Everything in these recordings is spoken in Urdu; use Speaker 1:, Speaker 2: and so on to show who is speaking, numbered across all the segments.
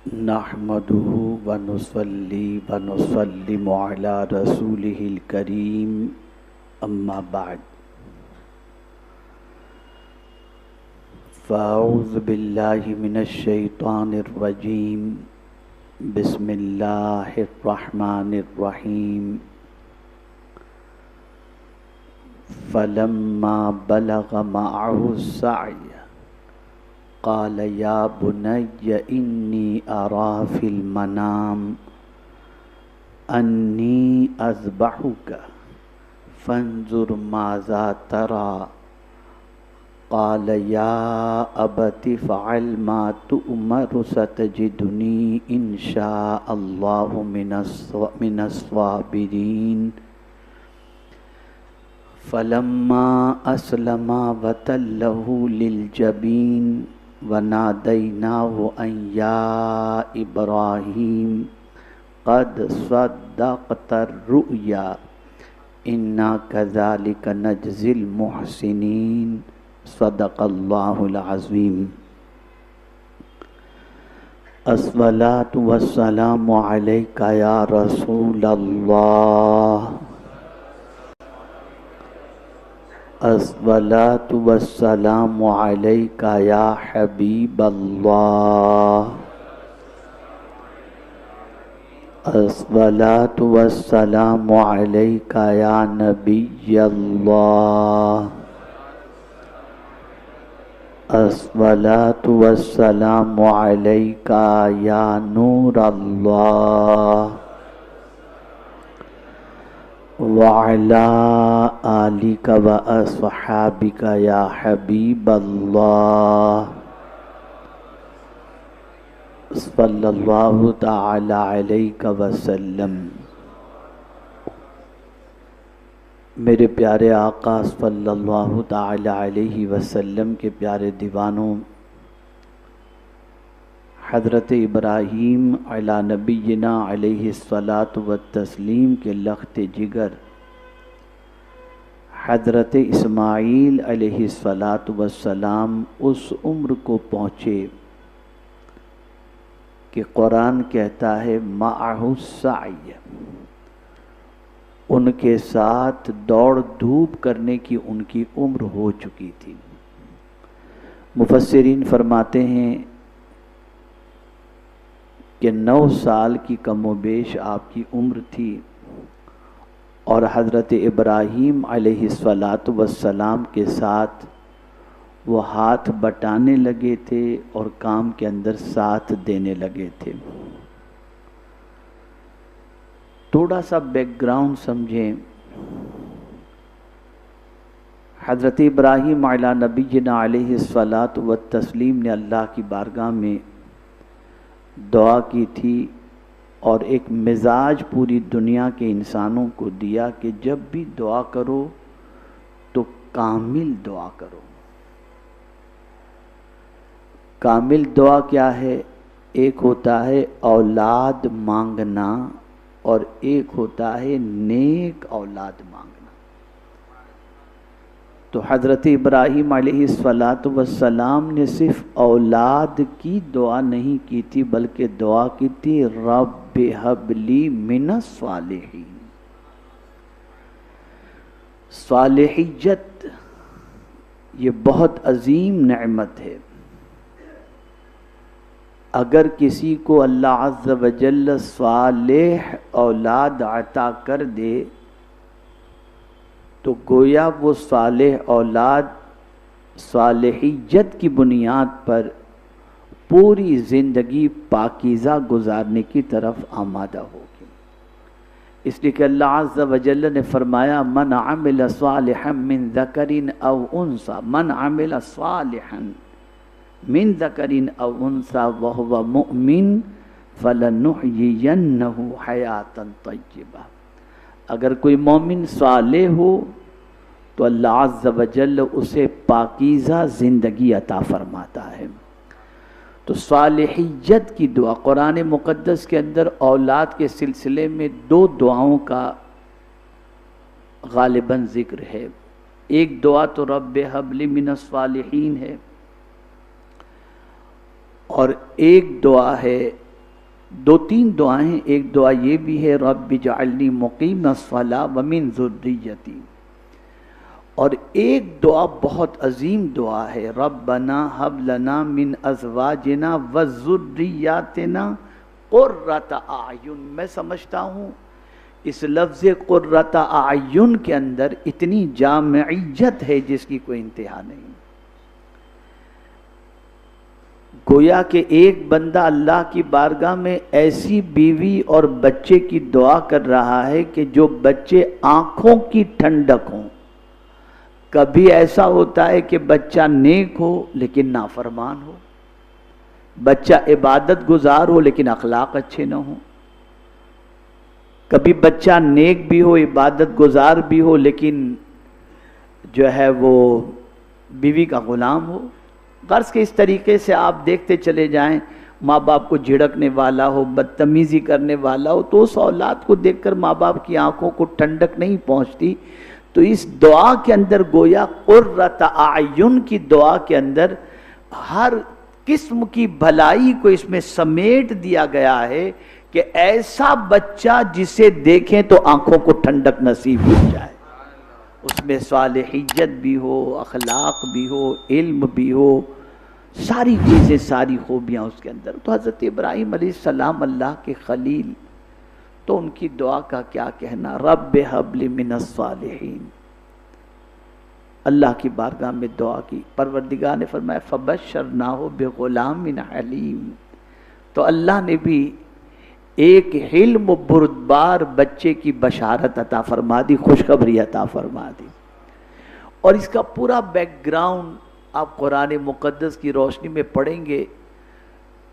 Speaker 1: نحمده ونصلي ونسلم على رسوله الكريم أما بعد فأعوذ بالله من الشيطان الرجيم بسم الله الرحمن الرحيم فلما بلغ معه السعي قال يا بني إني أرى في المنام أني أذبحك فانظر ماذا ترى قال يا أبت افعل ما تؤمر ستجدني إن شاء الله من الصابرين فلما أسلما وتله للجبين وناديناه أن يا إبراهيم قد صدقت الرؤيا إنا كذلك نجزي المحسنين صدق الله العظيم الصلاة والسلام عليك يا رسول الله الصلاة والسلام عليك يا حبيب الله الصلاة والسلام عليك يا نبي الله الصلاة والسلام عليك يا نور الله وعلى آلك وأصحابك يا حبيب الله صلی اللہ تعالی علیہ وسلم۔ میرے پیارے آقا صلی اللہ تعالی علیہ وسلم کے پیارے دیوانوں، حضرت ابراہیم علی نبینا علیہ الصلاۃ والتسلیم کے لخت جگر حضرت اسماعیل علیہ الصلاۃ والسلام اس عمر کو پہنچے کہ قرآن کہتا ہے معہ السعی، ان کے ساتھ دوڑ دھوپ کرنے کی ان کی عمر ہو چکی تھی۔ مفسرین فرماتے ہیں کہ 9 سال کی کم و بیش آپ کی عمر تھی، اور حضرت ابراہیم علیہ السلام کے ساتھ وہ ہاتھ بٹانے لگے تھے اور کام کے اندر ساتھ دینے لگے تھے۔ تھوڑا سا بیک گراؤنڈ سمجھیں۔ حضرت ابراہیم علی نبینا علیہ الصلاۃ والتسلیم نے اللہ کی بارگاہ میں دعا کی تھی، اور ایک مزاج پوری دنیا کے انسانوں کو دیا کہ جب بھی دعا کرو تو کامل دعا کرو۔ کامل دعا کیا ہے؟ ایک ہوتا ہے اولاد مانگنا، اور ایک ہوتا ہے نیک اولاد مانگنا۔ تو حضرت ابراہیم علیہ السلام نے صرف اولاد کی دعا نہیں کی تھی، بلکہ دعا کی تھی رب ہب لی من الصالحین۔ صالحیت یہ بہت عظیم نعمت ہے۔ اگر کسی کو اللہ عز و جل صالح اولاد عطا کر دے تو گویا وہ صالح اولاد صالحیت کی بنیاد پر پوری زندگی پاکیزہ گزارنے کی طرف آمادہ ہوگی۔ اس لیے کہ اللہ عز و جل نے فرمایا من عمل صالحا من ذکر او انثى، من عمل صالحا من ذکر او انثى وهو مؤمن فلنحيينه حیاتا طیبہ۔ اگر کوئی مومن صالح ہو تو اللہ عز و جل اسے پاکیزہ زندگی عطا فرماتا ہے۔ تو صالحیت کی دعا قرآن مقدس کے اندر اولاد کے سلسلے میں 2 دعاؤں کا غالباً ذکر ہے۔ ایک دعا تو رب ہب لی من الصالحین ہے، اور ایک دعا ہے دو تین دعائیں، ایک دعا یہ بھی ہے رب اجعلنی مقیم الصلاۃ ومن ذریتی، اور ایک دعا بہت عظیم دعا ہے ربنا ہب لنا من ازواجنا وذریاتنا قرۃ اعین۔ میں سمجھتا ہوں اس لفظ قرۃ اعین کے اندر اتنی جامعیت ہے جس کی کوئی انتہا نہیں۔ گویا کہ ایک بندہ اللہ کی بارگاہ میں ایسی بیوی اور بچے کی دعا کر رہا ہے کہ جو بچے آنکھوں کی ٹھنڈک ہوں۔ کبھی ایسا ہوتا ہے کہ بچہ نیک ہو لیکن نافرمان ہو، بچہ عبادت گزار ہو لیکن اخلاق اچھے نہ ہوں، کبھی بچہ نیک بھی ہو عبادت گزار بھی ہو لیکن جو ہے وہ بیوی کا غلام ہو۔ غرض کہ اس طریقے سے آپ دیکھتے چلے جائیں، ماں باپ کو جھڑکنے والا ہو، بدتمیزی کرنے والا ہو، تو اس اولاد کو دیکھ کر ماں باپ کی آنکھوں کو ٹھنڈک نہیں پہنچتی۔ تو اس دعا کے اندر گویا قرۃ اعین کی دعا کے اندر ہر قسم کی بھلائی کو اس میں سمیٹ دیا گیا ہے کہ ایسا بچہ جسے دیکھیں تو آنکھوں کو ٹھنڈک نصیب ہو جائے، اس میں صالحیت بھی ہو، اخلاق بھی ہو، علم بھی ہو، ساری چیزیں، ساری خوبیاں اس کے اندر۔ تو حضرت ابراہیم علیہ السلام اللہ کے خلیل، تو ان کی دعا کا کیا کہنا، رب ہب لی من الصالحین، اللہ کی بارگاہ میں دعا کی، پروردگار نے فرمایا فبشرناہ بغلام حلیم، تو اللہ نے بھی ایک حلم و بردبار بچے کی بشارت عطا فرما دی، خوشخبری عطا فرما دی۔ اور اس کا پورا بیک گراؤنڈ آپ قرآن مقدس کی روشنی میں پڑھیں گے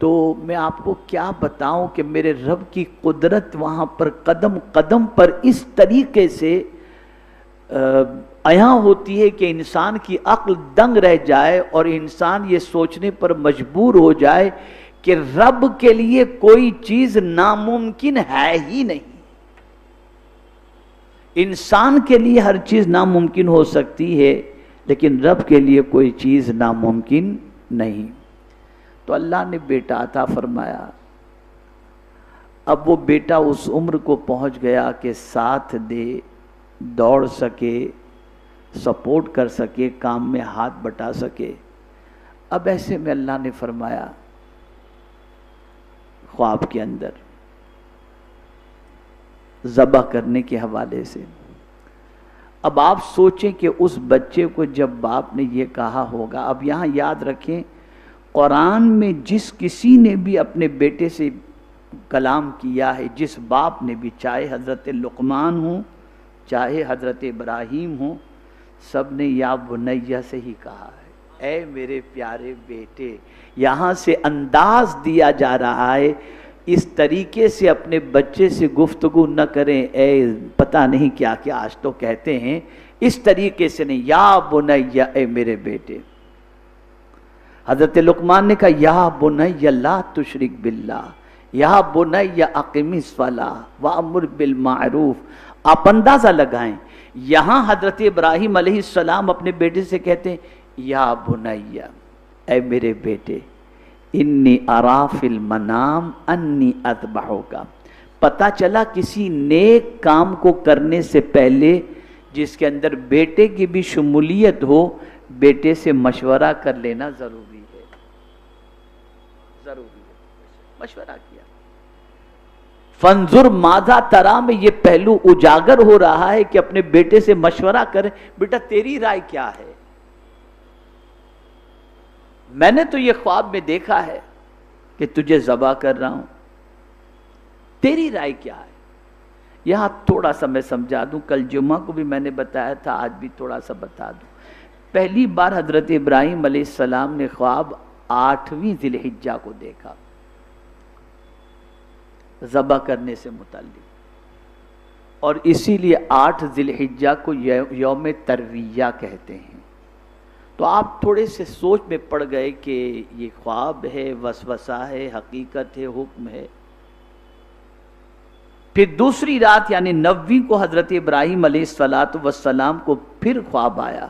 Speaker 1: تو میں آپ کو کیا بتاؤں کہ میرے رب کی قدرت وہاں پر قدم قدم پر اس طریقے سے عیاں ہوتی ہے کہ انسان کی عقل دنگ رہ جائے اور انسان یہ سوچنے پر مجبور ہو جائے کہ رب کے لیے کوئی چیز ناممکن ہے ہی نہیں۔ انسان کے لیے ہر چیز ناممکن ہو سکتی ہے لیکن رب کے لیے کوئی چیز ناممکن نہیں۔ تو اللہ نے بیٹا عطا فرمایا۔ اب وہ بیٹا اس عمر کو پہنچ گیا کہ ساتھ دے، دوڑ سکے، سپورٹ کر سکے، کام میں ہاتھ بٹا سکے۔ اب ایسے میں اللہ نے فرمایا خواب کے اندر ذبح کرنے کے حوالے سے۔ اب آپ سوچیں کہ اس بچے کو جب باپ نے یہ کہا ہوگا، اب یہاں یاد رکھیں قرآن میں جس کسی نے بھی اپنے بیٹے سے کلام کیا ہے، جس باپ نے بھی، چاہے حضرت لقمان ہوں چاہے حضرت ابراہیم ہوں، سب نے یا بنیہ سے ہی کہا ہے، اے میرے پیارے بیٹے۔ یہاں سے انداز دیا جا رہا ہے اس طریقے سے اپنے بچے سے گفتگو نہ کریں، اے پتہ نہیں کیا کیا آج تو کہتے ہیں، اس طریقے سے نہیں، یا بنیہ، اے میرے بیٹے۔ حضرت لقمان نے کہا یا بنیہ لا تشرک باللہ، یا بنیہ اقم الصلاۃ وامر بالمعروف۔ آپ اندازہ لگائیں، یہاں حضرت ابراہیم علیہ السلام اپنے بیٹے سے کہتے ہیں یا بنیہ، اے میرے بیٹے، انی ارا فی المنام انی اذبحک۔ پتہ چلا کسی نیک کام کو کرنے سے پہلے جس کے اندر بیٹے کی بھی شمولیت ہو، بیٹے سے مشورہ کر لینا ضروری ہے، ضروری ہے، مشورہ کیا۔ فانظر ماذا تری میں یہ پہلو اجاگر ہو رہا ہے کہ اپنے بیٹے سے مشورہ کریں، بیٹا تیری رائے کیا ہے؟ میں نے تو یہ خواب میں دیکھا ہے کہ تجھے ذبح کر رہا ہوں، تیری رائے کیا ہے؟ یہاں تھوڑا سا میں سمجھا دوں، کل جمعہ کو بھی میں نے بتایا تھا، آج بھی تھوڑا سا بتا دوں۔ پہلی بار حضرت ابراہیم علیہ السلام نے خواب 8ویں ذی الحجہ کو دیکھا، ذبح کرنے سے متعلق، اور اسی لیے 8 ذی الحجہ کو یوم ترویہ کہتے ہیں۔ تو آپ تھوڑے سے سوچ میں پڑ گئے کہ یہ خواب ہے، وسوسہ ہے، حقیقت ہے، حکم ہے۔ پھر دوسری رات یعنی 9ویں کو حضرت ابراہیم علیہ السلام کو پھر خواب آیا،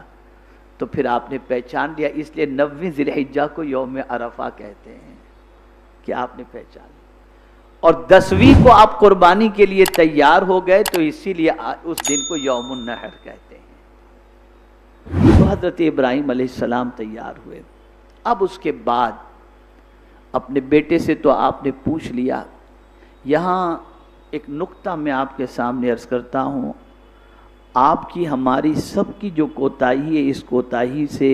Speaker 1: تو پھر آپ نے پہچان لیا، اس لیے 9ویں ذی الحجہ کو یوم عرفہ کہتے ہیں کہ آپ نے پہچان لیا۔ اور 10ویں کو آپ قربانی کے لیے تیار ہو گئے تو اسی لیے اس دن کو یوم النحر کہتے ہیں۔ تو حضرت ابراہیم علیہ السلام تیار ہوئے۔ اب اس کے بعد اپنے بیٹے سے تو آپ نے پوچھ لیا، یہاں ایک نقطہ میں آپ کے سامنے عرض کرتا ہوں، آپ کی ہماری سب کی جو کوتاہی ہے، اس کوتاہی سے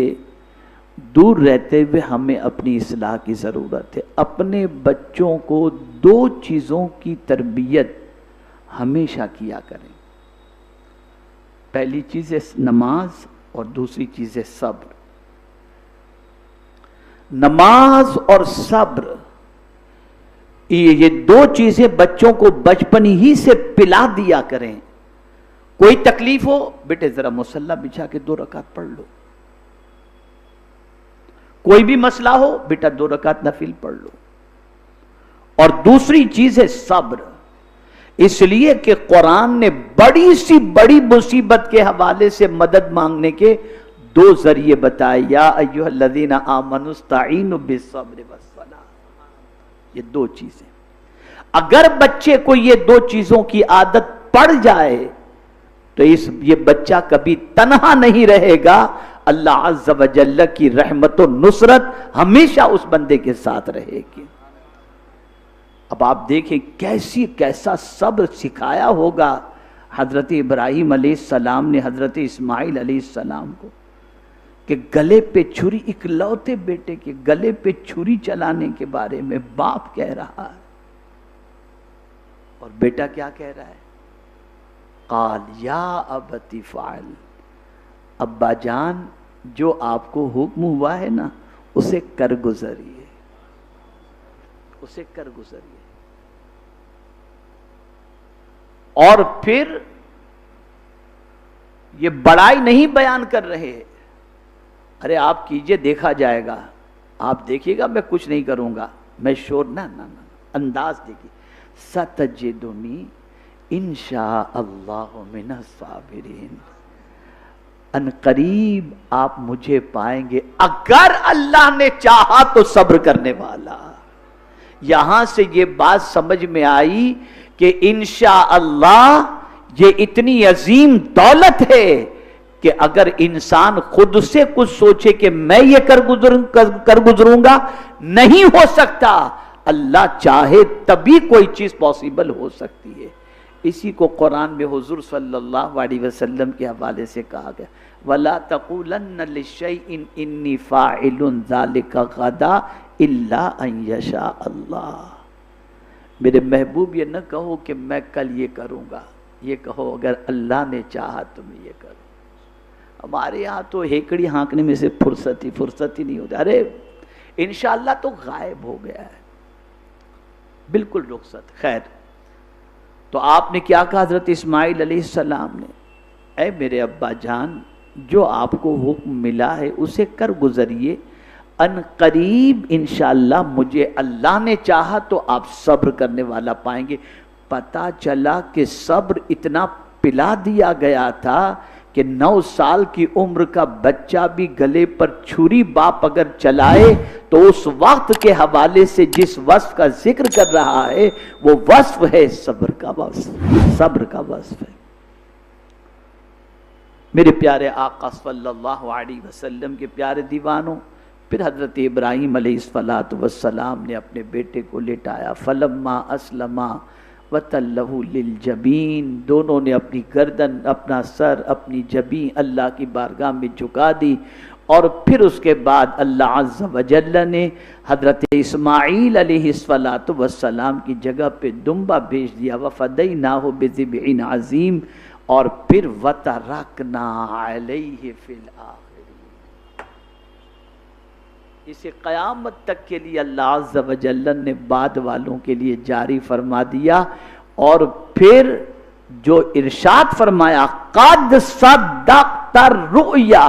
Speaker 1: دور رہتے ہوئے ہمیں اپنی اصلاح کی ضرورت ہے۔ اپنے بچوں کو 2 چیزوں کی تربیت ہمیشہ کیا کریں، پہلی چیز ہے نماز اور دوسری چیز ہے صبر۔ نماز اور صبر، یہ 2 چیزیں بچوں کو بچپن ہی سے پلا دیا کریں۔ کوئی تکلیف ہو، بیٹے ذرا مصلی بچھا کے 2 رکعت پڑھ لو، کوئی بھی مسئلہ ہو بیٹا 2 رکعت نفل پڑھ لو۔ اور دوسری چیز ہے صبر، اس لیے کہ قرآن نے بڑی سی بڑی مصیبت کے حوالے سے مدد مانگنے کے 2 ذریعے بتائے، یا ایھا الذین آمنوا استعینوا بالصبر والصلاۃ۔ یہ 2 چیزیں، اگر بچے کو یہ 2 چیزوں کی عادت پڑ جائے تو یہ بچہ کبھی تنہا نہیں رہے گا، اللہ عز و جل کی رحمت و نصرت ہمیشہ اس بندے کے ساتھ رہے گی۔ اب آپ دیکھیں کیسا صبر سکھایا ہوگا حضرت ابراہیم علیہ السلام نے حضرت اسماعیل علیہ السلام کو، کہ گلے پہ چھری، اکلوتے بیٹے کے گلے پہ چھری چلانے کے بارے میں باپ کہہ رہا ہے، اور بیٹا کیا کہہ رہا ہے؟ قال یا ابت فعل، ابا جان جو آپ کو حکم ہوا ہے نا اسے کر گزریے، اسے کر گزریے۔ اور پھر یہ بڑائی نہیں بیان کر رہے، ارے آپ کیجئے دیکھا جائے گا، آپ دیکھیے گا میں کچھ نہیں کروں گا، میں شور نہ انداز دیکھیے، ستجدنی انشاء اللہ من الصابرین، ان قریب آپ مجھے پائیں گے اگر اللہ نے چاہا تو صبر کرنے والا۔ یہاں سے یہ بات سمجھ میں آئی کہ انشاءاللہ یہ اتنی عظیم دولت ہے کہ اگر انسان خود سے کچھ سوچے کہ میں یہ کر گزروں گا، نہیں ہو سکتا، اللہ چاہے تبھی کوئی چیز پاسبل ہو سکتی ہے۔ اسی کو قرآن میں حضور صلی اللہ علیہ وسلم کے حوالے سے کہا گیا، وَلَا تَقُولَنَّ لِشَيْءٍ إِنِّي فَاعِلٌ ذَلِكَ غَدًا إِلَّا أَن يَشَاءَ اللَّهُ، میرے محبوب یہ نہ کہو کہ میں کل یہ کروں گا، یہ کہو اگر اللہ نے چاہا تو میں یہ کروں۔ ہمارے یہاں تو ہیکڑی ہانکنے میں سے فرصت ہی نہیں ہوتی، ارے انشاءاللہ تو غائب ہو گیا ہے، بالکل رخصت۔ خیر، تو آپ نے کیا کہا حضرت اسماعیل علیہ السلام نے؟ اے میرے ابا جان جو آپ کو حکم ملا ہے اسے کر گزریے، ان قریب انشاءاللہ مجھے اللہ نے چاہا تو آپ صبر کرنے والا پائیں گے۔ پتہ چلا کہ صبر اتنا پلا دیا گیا تھا کہ 9 سال کی عمر کا بچہ بھی گلے پر چھری باپ اگر چلائے تو اس وقت کے حوالے سے جس وصف کا ذکر کر رہا ہے وہ وصف ہے صبر کا وصف، صبر کا وصف ہے۔ میرے پیارے آقا صلی اللہ علیہ وسلم کے پیارے دیوانوں، پھر حضرت ابراہیم علیہ السلام نے اپنے بیٹے کو لٹایا، فلما اسلما وَتَلَّهُ لِلْجَبِينِ، دونوں نے اپنی گردن، اپنا سر، اپنی جبین اللہ کی بارگاہ میں جھکا دی، اور پھر اس کے بعد اللہ عز و جل نے حضرت اسماعیل علیہ السلام کی جگہ پہ دمبا بھیج دیا، وَفَدَيْنَاهُ بِذِبْحٍ عَظِيمٍ، اور پھر وَتَرَكْنَا عَلَيْهِ فِي الْآخِرِينَ۔ اسے قیامت تک کے لیے اللہ عز و جل نے بعد والوں کے لیے جاری فرما دیا، اور پھر جو ارشاد فرمایا قد صدقت الرؤیا،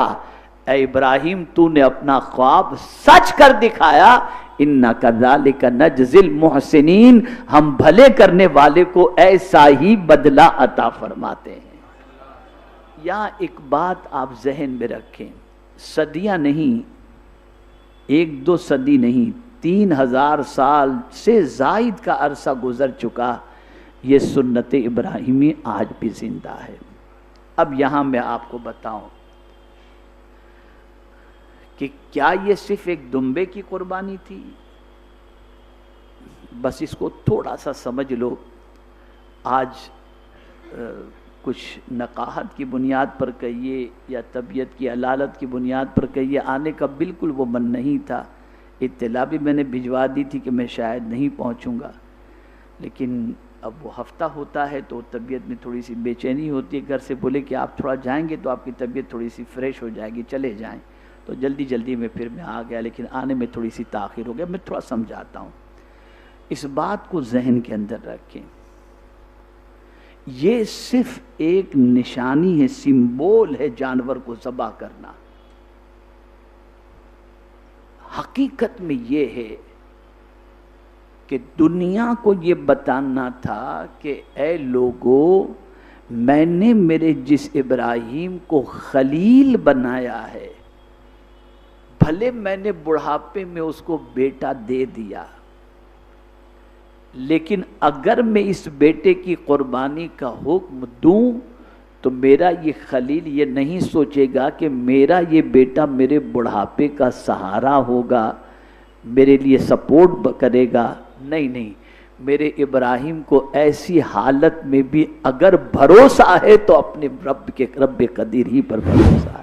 Speaker 1: اے ابراہیم تو نے اپنا خواب سچ کر دکھایا، اِنَّا كَذَلِكَ نَجْزِي الْمُحْسِنِينَ، ہم بھلے کرنے والے کو ایسا ہی بدلہ عطا فرماتے ہیں۔ یہاں ایک بات آپ ذہن میں رکھیں، صدیاں نہیں، 1-2 صدی نہیں، 3000 سال سے زائد کا عرصہ گزر چکا، یہ سنت ابراہیمی آج بھی زندہ ہے۔ اب یہاں میں آپ کو بتاؤں کہ کیا یہ صرف ایک دمبے کی قربانی تھی؟ بس اس کو تھوڑا سا سمجھ لو۔ آج کچھ نقاہت کی بنیاد پر کہیے یا طبیعت کی علالت کی بنیاد پر کہیے، آنے کا بالکل وہ من نہیں تھا۔ اطلاع بھی میں نے بھجوا دی تھی کہ میں شاید نہیں پہنچوں گا، لیکن اب وہ ہفتہ ہوتا ہے تو طبیعت میں تھوڑی سی بے چینی ہوتی ہے۔ گھر سے بولے کہ آپ تھوڑا جائیں گے تو آپ کی طبیعت تھوڑی سی فریش ہو جائے گی، چلے جائیں۔ تو جلدی جلدی میں پھر میں آ گیا، لیکن آنے میں تھوڑی سی تاخیر ہو گیا۔ میں تھوڑا سمجھاتا ہوں، اس بات کو ذہن کے اندر رکھیں۔ یہ صرف ایک نشانی ہے، سمبول ہے جانور کو ذبح کرنا۔ حقیقت میں یہ ہے کہ دنیا کو یہ بتانا تھا کہ اے لوگو، میں نے میرے جس ابراہیم کو خلیل بنایا ہے، بھلے میں نے بڑھاپے میں اس کو بیٹا دے دیا، لیکن اگر میں اس بیٹے کی قربانی کا حکم دوں تو میرا یہ خلیل یہ نہیں سوچے گا کہ میرا یہ بیٹا میرے بڑھاپے کا سہارا ہوگا، میرے لیے سپورٹ کرے گا۔ نہیں، میرے ابراہیم کو ایسی حالت میں بھی اگر بھروسہ ہے تو اپنے رب قدیر ہی پر بھروسہ ہے۔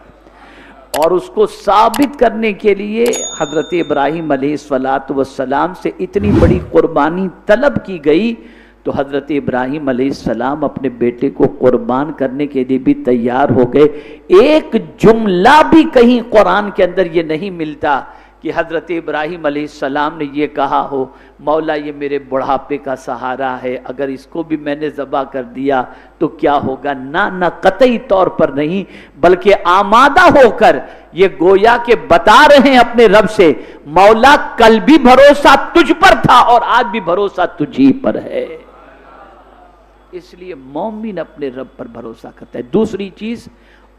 Speaker 1: اور اس کو ثابت کرنے کے لیے حضرت ابراہیم علیہ السلام سے اتنی بڑی قربانی طلب کی گئی، تو حضرت ابراہیم علیہ السلام اپنے بیٹے کو قربان کرنے کے لیے بھی تیار ہو گئے۔ ایک جملہ بھی کہیں قرآن کے اندر یہ نہیں ملتا کہ حضرت ابراہیم علیہ السلام نے یہ کہا ہو، مولا یہ میرے بڑھاپے کا سہارا ہے، اگر اس کو بھی میں نے ذبح کر دیا تو کیا ہوگا؟ نہ قطعی طور پر نہیں، بلکہ آمادہ ہو کر یہ گویا کہ بتا رہے ہیں اپنے رب سے، مولا کل بھی بھروسہ تجھ پر تھا اور آج بھی بھروسہ تجھی پر ہے۔ اس لیے مومن اپنے رب پر بھروسہ کرتا ہے۔ دوسری چیز،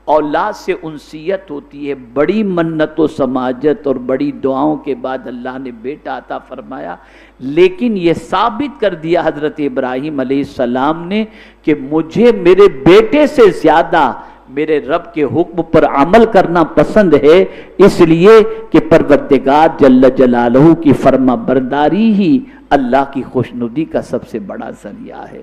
Speaker 1: اولاد سے انسیت ہوتی ہے۔ بڑی منت و سماجت اور بڑی دعاؤں کے بعد اللہ نے بیٹا عطا فرمایا، لیکن یہ ثابت کر دیا حضرت ابراہیم علیہ السلام نے کہ مجھے میرے بیٹے سے زیادہ میرے رب کے حکم پر عمل کرنا پسند ہے، اس لیے کہ پروردگار جل جلالہ کی فرما برداری ہی اللہ کی خوشنودی کا سب سے بڑا ذریعہ ہے۔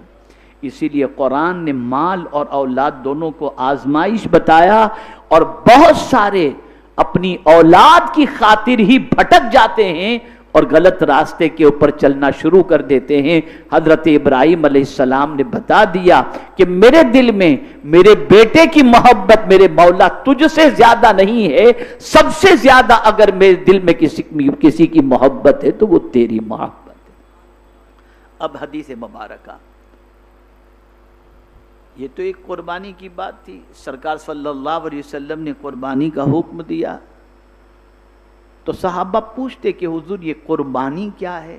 Speaker 1: اسی لیے قرآن نے مال اور اولاد دونوں کو آزمائش بتایا، اور بہت سارے اپنی اولاد کی خاطر ہی بھٹک جاتے ہیں اور غلط راستے کے اوپر چلنا شروع کر دیتے ہیں۔ حضرت ابراہیم علیہ السلام نے بتا دیا کہ میرے دل میں میرے بیٹے کی محبت میرے مولا تجھ سے زیادہ نہیں ہے، سب سے زیادہ اگر میرے دل میں کسی کی محبت ہے تو وہ تیری محبت ہے۔ اب حدیث مبارکہ، یہ تو ایک قربانی کی بات تھی، سرکار صلی اللہ علیہ وسلم نے قربانی کا حکم دیا، تو صحابہ پوچھتے کہ حضور یہ قربانی کیا ہے؟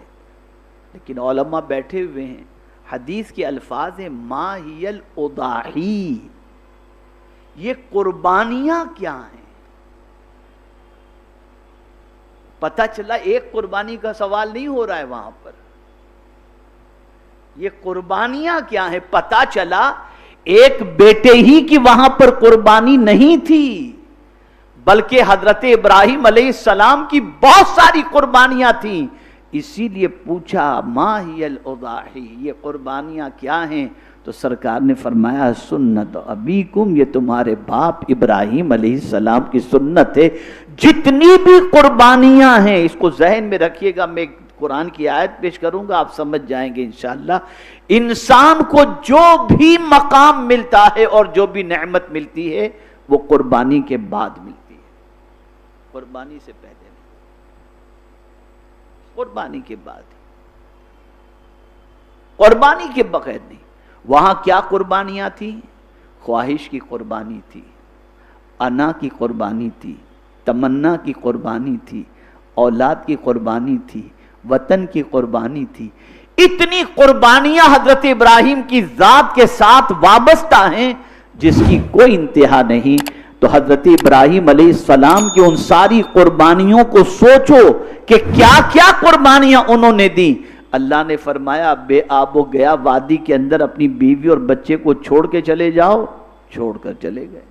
Speaker 1: لیکن علماء بیٹھے ہوئے ہیں، حدیث کے الفاظ ہیں ما ہی الاضاحی، یہ قربانیاں کیا ہیں؟ پتہ چلا ایک قربانی کا سوال نہیں ہو رہا ہے وہاں پر، یہ قربانیاں کیا ہیں؟ پتہ چلا ایک بیٹے ہی کی وہاں پر قربانی نہیں تھی، بلکہ حضرت ابراہیم علیہ السلام کی بہت ساری قربانیاں تھیں۔ اسی لیے پوچھا ما ہی الاضاحی، یہ قربانیاں کیا ہیں؟ تو سرکار نے فرمایا سنت ابیکم، یہ تمہارے باپ ابراہیم علیہ السلام کی سنت ہے۔ جتنی بھی قربانیاں ہیں، اس کو ذہن میں رکھیے گا، میں قرآن کی آیت پیش کروں گا، آپ سمجھ جائیں گے انشاءاللہ۔ انسان کو جو بھی مقام ملتا ہے اور جو بھی نعمت ملتی ہے وہ قربانی کے بعد ملتی ہے، قربانی سے پہلے نہیں، قربانی کے بعد، قربانی کے بغیر نہیں۔ وہاں کیا قربانیاں تھیں؟ خواہش کی قربانی تھی، انا کی قربانی تھی، تمنا کی قربانی تھی، اولاد کی قربانی تھی، وطن کی قربانی تھی۔ اتنی قربانیاں حضرت ابراہیم کی ذات کے ساتھ وابستہ ہیں جس کی کوئی انتہا نہیں۔ تو حضرت ابراہیم علیہ السلام کی ان ساری قربانیوں کو سوچو کہ کیا کیا قربانیاں انہوں نے دی. اللہ نے فرمایا بے آب و گیا وادی کے اندر اپنی بیوی اور بچے کو چھوڑ کے چلے جاؤ. چھوڑ کر چلے گئے.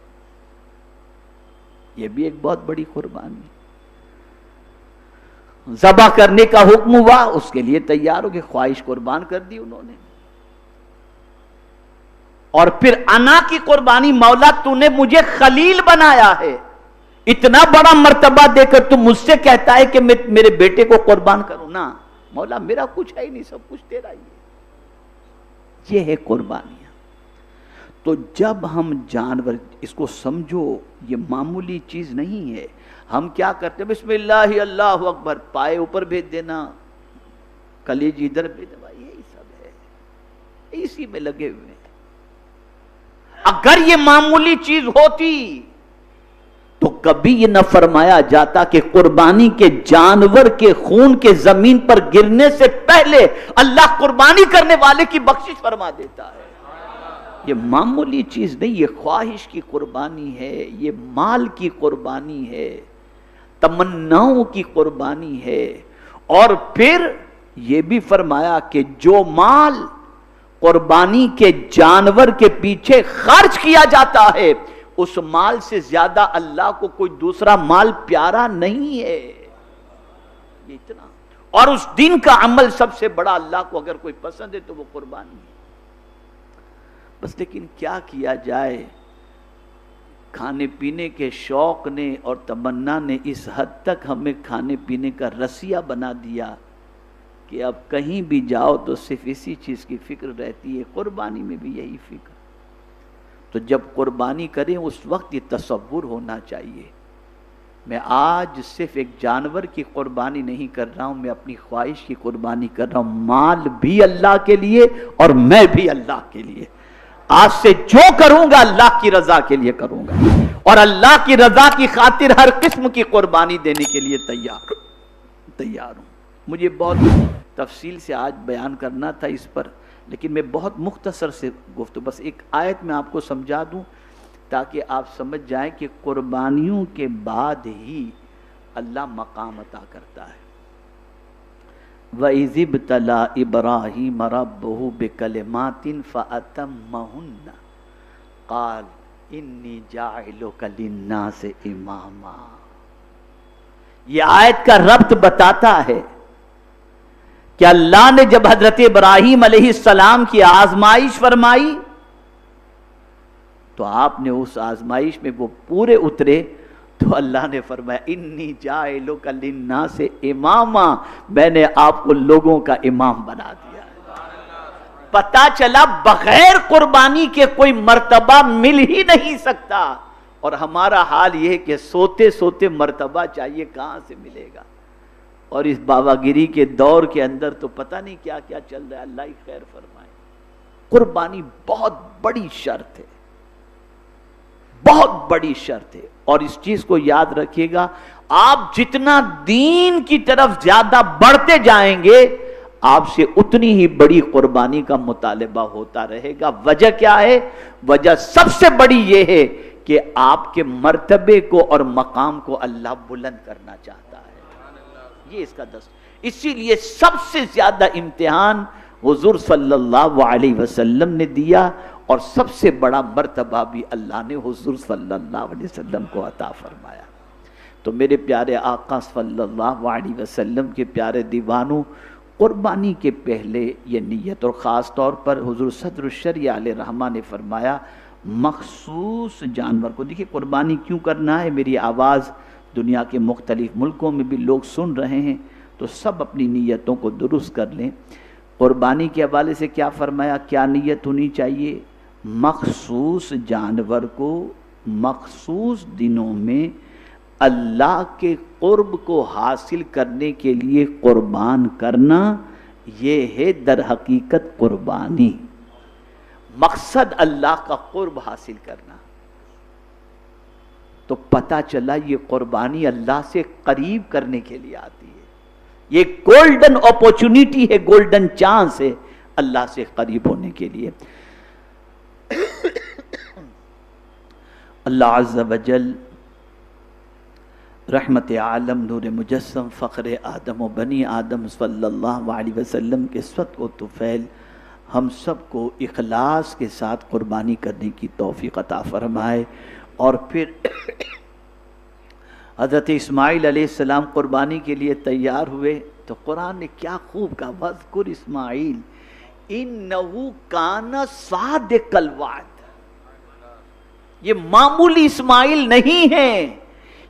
Speaker 1: یہ بھی ایک بہت بڑی قربانی. ذبح کرنے کا حکم ہوا, اس کے لیے تیار ہو کے خواہش قربان کر دی انہوں نے. اور پھر انا کی قربانی, مولا تو نے مجھے خلیل بنایا ہے, اتنا بڑا مرتبہ دے کر تو مجھ سے کہتا ہے کہ میں میرے بیٹے کو قربان کروں. نا مولا میرا کچھ ہے ہی نہیں, سب کچھ تیرا ہی ہے. یہ ہے قربانیاں. تو جب ہم جانور, اس کو سمجھو یہ معمولی چیز نہیں ہے. ہم کیا کرتے ہیں, بسم اللہ اللہ اکبر, پائے اوپر بھیج دینا, کلیج ادھر بھیج دینا, یہی سب ہے, اسی میں لگے ہوئے ہیں. اگر یہ معمولی چیز ہوتی تو کبھی یہ نہ فرمایا جاتا کہ قربانی کے جانور کے خون کے زمین پر گرنے سے پہلے اللہ قربانی کرنے والے کی بخشش فرما دیتا ہے. یہ معمولی چیز نہیں, یہ خواہش کی قربانی ہے, یہ مال کی قربانی ہے, تمناؤں کی قربانی ہے. اور پھر یہ بھی فرمایا کہ جو مال قربانی کے جانور کے پیچھے خرچ کیا جاتا ہے اس مال سے زیادہ اللہ کو کوئی دوسرا مال پیارا نہیں ہے. یہ اتنا. اور اس دن کا عمل سب سے بڑا اللہ کو اگر کوئی پسند ہے تو وہ قربانی ہے. بس لیکن کیا کیا جائے, کھانے پینے کے شوق نے اور تمنا نے اس حد تک ہمیں کھانے پینے کا رسیہ بنا دیا کہ اب کہیں بھی جاؤ تو صرف اسی چیز کی فکر رہتی ہے. قربانی میں بھی یہی فکر. تو جب قربانی کریں اس وقت یہ تصور ہونا چاہیے, میں آج صرف ایک جانور کی قربانی نہیں کر رہا ہوں, میں اپنی خواہش کی قربانی کر رہا ہوں. مال بھی اللہ کے لیے اور میں بھی اللہ کے لیے. آج سے جو کروں گا اللہ کی رضا کے لیے کروں گا, اور اللہ کی رضا کی خاطر ہر قسم کی قربانی دینے کے لیے تیار ہوں. مجھے بہت تفصیل سے آج بیان کرنا تھا اس پر, لیکن میں بہت مختصر سے گفتگو, بس ایک آیت میں آپ کو سمجھا دوں تاکہ آپ سمجھ جائیں کہ قربانیوں کے بعد ہی اللہ مقام عطا کرتا ہے. وَإِذِ ابْتَلَىٰ إِبْرَاهِيمَ رَبُّهُ بِكَلِمَاتٍ فَأَتَمَّهُنَّ قَالَ إِنِّي جَاعِلُكَ لِلنَّاسِ إِمَامًا. یہ آیت کا ربط بتاتا ہے کہ اللہ نے جب حضرت ابراہیم علیہ السلام کی آزمائش فرمائی تو آپ نے اس آزمائش میں وہ پورے اترے, تو اللہ نے فرمایا انی جاعلک للناس اماما, میں نے آپ کو لوگوں کا امام بنا دیا. پتا چلا بغیر قربانی کے کوئی مرتبہ مل ہی نہیں سکتا, اور ہمارا حال یہ ہے کہ سوتے سوتے مرتبہ چاہیے, کہاں سے ملے گا. اور اس بابا گیری کے دور کے اندر تو پتہ نہیں کیا کیا چل رہا ہے, اللہ ہی خیر فرمائے. قربانی بہت بڑی شرط ہے, بہت بڑی شرط ہے. اور اس چیز کو یاد رکھیے گا, آپ جتنا دین کی طرف زیادہ بڑھتے جائیں گے آپ سے اتنی ہی بڑی قربانی کا مطالبہ ہوتا رہے گا. وجہ کیا ہے؟ وجہ سب سے بڑی یہ ہے کہ آپ کے مرتبے کو اور مقام کو اللہ بلند کرنا چاہتا ہے. یہ اس کا اسی لیے سب سے زیادہ امتحان حضور صلی اللہ علیہ وسلم نے دیا, اور سب سے بڑا مرتبہ بھی اللہ نے حضور صلی اللہ علیہ وسلم کو عطا فرمایا. تو میرے پیارے آقا صلی اللہ علیہ وسلم کے پیارے دیوانوں, قربانی کے پہلے یہ نیت, اور خاص طور پر حضور صدر الشریعہ علیہ رحمہ نے فرمایا مخصوص جانور کو. دیکھیے قربانی کیوں کرنا ہے, میری آواز دنیا کے مختلف ملکوں میں بھی لوگ سن رہے ہیں, تو سب اپنی نیتوں کو درست کر لیں. قربانی کے حوالے سے کیا فرمایا, کیا نیت ہونی چاہیے؟ مخصوص جانور کو مخصوص دنوں میں اللہ کے قرب کو حاصل کرنے کے لیے قربان کرنا, یہ ہے در حقیقت قربانی. مقصد اللہ کا قرب حاصل کرنا. تو پتہ چلا یہ قربانی اللہ سے قریب کرنے کے لیے آتی ہے. یہ گولڈن اپورچونٹی ہے, گولڈن چانس ہے اللہ سے قریب ہونے کے لیے. اللہ عز و جل رحمت عالم نور مجسم فخر آدم و بنی آدم صلی اللہ علیہ وسلم کے صدق و طفیل ہم سب کو اخلاص کے ساتھ قربانی کرنے کی توفیق عطا فرمائے. اور پھر حضرت اسماعیل علیہ السلام قربانی کے لیے تیار ہوئے تو قرآن نے کیا خوب کہا، وَاذْكُرْ اسماعیل اِنَّهُ كَانَ صَادِقَ الْوَعْدِ. یہ معمولی اسماعیل نہیں ہے،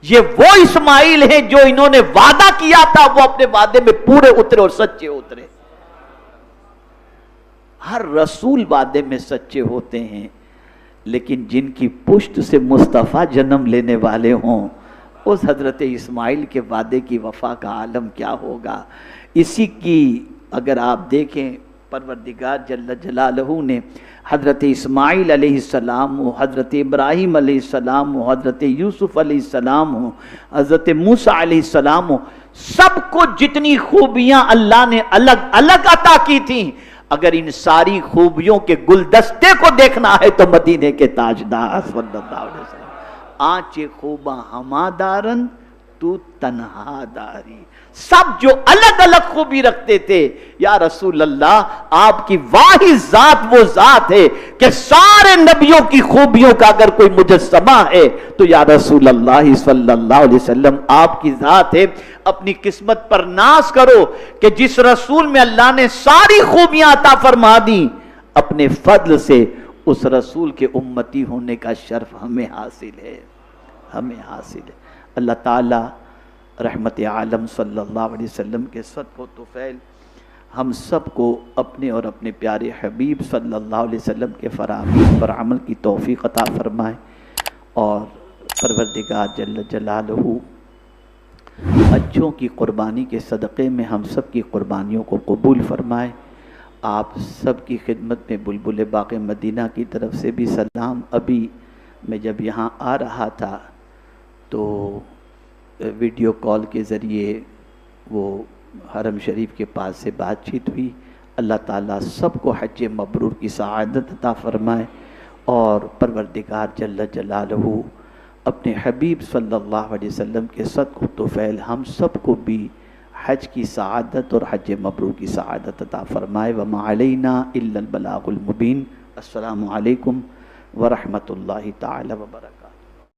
Speaker 1: یہ وہ اسماعیل ہیں جو انہوں نے وعدہ کیا تھا وہ اپنے وعدے میں پورے اترے اور سچے اترے. ہر رسول وعدے میں سچے ہوتے ہیں، لیکن جن کی پشت سے مصطفیٰ جنم لینے والے ہوں اس حضرت اسماعیل کے وعدے کی وفا کا عالم کیا ہوگا. اسی کی اگر آپ دیکھیں پروردگار جل جلالہ نے حضرت اسماعیل علیہ السلام ہو، حضرت ابراہیم علیہ السلام ہو، حضرت یوسف علیہ السلام ہو، حضرت موسیٰ علیہ السلام ہو، سب کو جتنی خوبیاں اللہ نے الگ الگ عطا کی تھیں، اگر ان ساری خوبیوں کے گلدستے کو دیکھنا ہے تو مدینے کے تاجدار صلی اللہ علیہ وسلم آنچ خوباں ہما دارن تو تنہا داری، سب جو الگ الگ خوبی رکھتے تھے. یا رسول اللہ آپ کی واحد ذات وہ ذات ہے کہ سارے نبیوں کی خوبیوں کا اگر کوئی مجسمہ ہے تو یا رسول اللہ صلی اللہ علیہ وسلم آپ کی ذات ہے. اپنی قسمت پر ناز کرو کہ جس رسول میں اللہ نے ساری خوبیاں عطا فرما دیں، اپنے فضل سے اس رسول کے امتی ہونے کا شرف ہمیں حاصل ہے، ہمیں حاصل ہے. اللہ تعالی رحمت عالم صلی اللہ علیہ وسلم کے صدق و طفیل ہم سب کو اپنے اور اپنے پیارے حبیب صلی اللہ علیہ وسلم کے فرامین پر عمل کی توفیق عطا فرمائے، اور پروردگار جل جلالہ بچوں کی قربانی کے صدقے میں ہم سب کی قربانیوں کو قبول فرمائے. آپ سب کی خدمت میں بلبل باغ مدینہ کی طرف سے بھی سلام. ابھی میں جب یہاں آ رہا تھا تو ویڈیو کال کے ذریعے وہ حرم شریف کے پاس سے بات چیت ہوئی. اللہ تعالیٰ سب کو حج مبرور کی سعادت عطا فرمائے، اور پروردگار جل جلالہ اپنے حبیب صلی اللہ علیہ وسلم کے صدق و طفیل ہم سب کو بھی حج کی سعادت اور حج مبرور کی سعادت عطا فرمائے. وما علینا الا البلاغ المبین. السلام علیکم ورحمۃ اللہ تعالی وبرکاتہ.